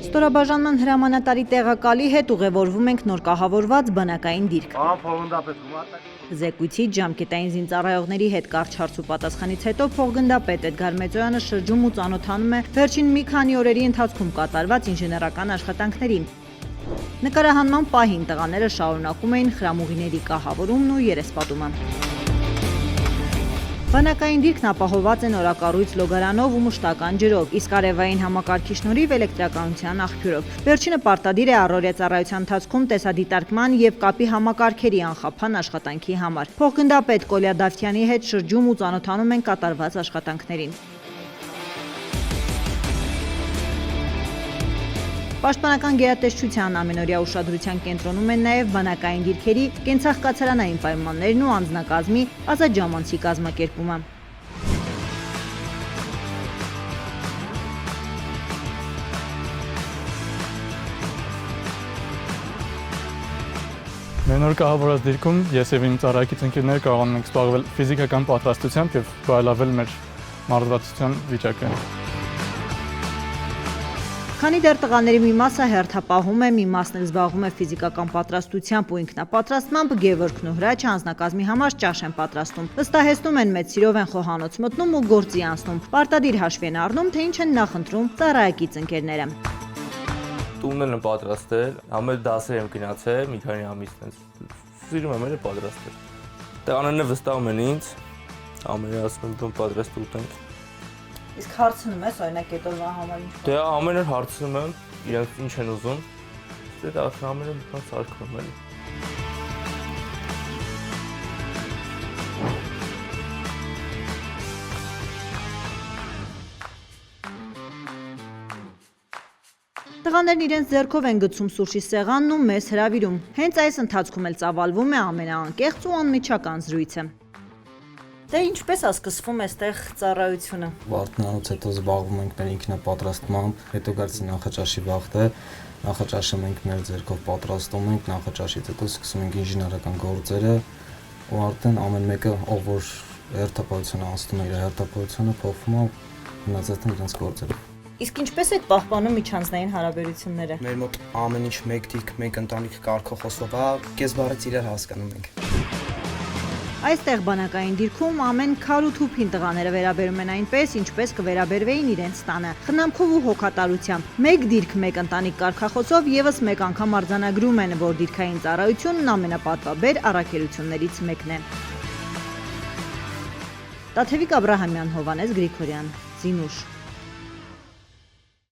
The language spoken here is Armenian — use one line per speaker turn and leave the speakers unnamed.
Ստորաբաժանման հրամանատարի տեղակալի հետ ուղևորվում ենք նոր կահավորված բանակային դիրք։ Զեկույցից ժամկետային զինծառայողների հետ կարճ հարց ու պատասխանից հետո փոխգնդապետ Էդգար Մեծոյանը շրջում ու ծանոթանում է վերջին մի քանի օրերի ընթացքում կատարված ինժեներական աշխատանքներին։ Նկարահանման պահին տղաները շարունակում էին խրամուղիների կահավորումն ու երեսպատումը։ Բանակային դիրքն ապահովված է նորակառույց լոգարանով ու մշտական ջրով, իսկ արևային համակարգի շնորհիվ էլեկտրականության աղբյուրով։ Վերջինը պարտադիր է առօրյա ծառայության ընթացքում տեսադիտարկման եւ կապի համակարգերի անխափան աշխատանքի համար։ Փոխգնդապետ Կոլյա Դավթյանի հետ շրջում ու ծանոթանում են կատարված աշխատանքներին։ Պաշտպանական գերատեսչության ամենօրյա ուշադրության կենտրոնում են նաև բանակային դիրքերի կենցաղկացարանային պայմաններն ու անձնակազմի ազատ ժամանցի կազմակերպումը։
Մեր նոր կահավորած դիրքում ես եւ իմ ծառայակից ընկերները կարողանում ենք զբաղվել ֆիզիկական պատրաստությամբ եւ բարելավել մեր մարզվածության վիճակը։
Քանի դեռ տղաների մի մասը հերթապահում է, մի մասն էլ զբաղվում է ֆիզիկական պատրաստությամբ ու ինքնապատրաստմամբ, Գևորգն ու Հրաչը անձնակազմի համար ճաշ են պատրաստում։ Վստահեցնում են մեծ սիրով են խոհանոց մտնում ու գործի անցնում։ Պարտադիր հաշվի են առնում, թե ինչ են նախընտրում ծառայակից ընկերները։
Տունն եմ պատրաստել, ամեն դասեր եմ գնացել, մի քանի ամիս տենց սիրում եմ պատրաստել։ Տղաներն վստահում են ինձ, ամեն ասում եմ դու պատրաստ ուտենք։
Իսկ հարցնում ես օրինակ այդ օրվա համար ինչ։
Դե ամեն օր հարցնում եմ, իրենք ինչ են ուզում։ Դե ամեն օր բան սարքում եմ։
Տղաներն իրենց ձեռքով են գցում սուրճի սեղանն ու մեզ հրավիրում։ Հենց այս ընթացքում էլ ծավալվում է ամենաանկեղծ ու անմիջական զրույցը։ Դե ինչպես է սկսվում այստեղ ծառայությունը։
Վարդնանոց հետո զբաղվում ենք մեր ինքնապատրաստմամբ, հետո գալիս է նախաճաշի վաղտը, նախաճաշը մենք մեր ձեռքով պատրաստում ենք, նախաճաշից հետո սկսում ենք ինժեներական գործերը ու արդեն ամեն մեկը ով որ հերթապահությունը անցնում է իր հերթապահությունը փոխվում է մնացածն իրենց գործերը։
Իսկ ինչպես եք պահպանում միջանձնային հարաբերությունները։
Մեր մոտ ամեն ինչ մեկ դիրք, մեկ ընտանիք կարգախոսով է, կես բառից իրար հասկանում ենք։
Այստեղ բանակային դիրքում ամեն քար ու թուփին տղաները վերաբերում են այնպես, ինչպես կվերաբերվեին իրենց տանը, խնամքով ու հոգատարությամբ։ Մեկ դիրք, մեկ ընտանիք կարգախոսով եւս մեկ անգամ արձանագրում են, որ դիրքային ծառայությունն ամենապատվաբեր առաքելություններից մեկն է։ Տաթևիկ Աբրահամյան, Հովանես Գրիգորյան, Զինուշ։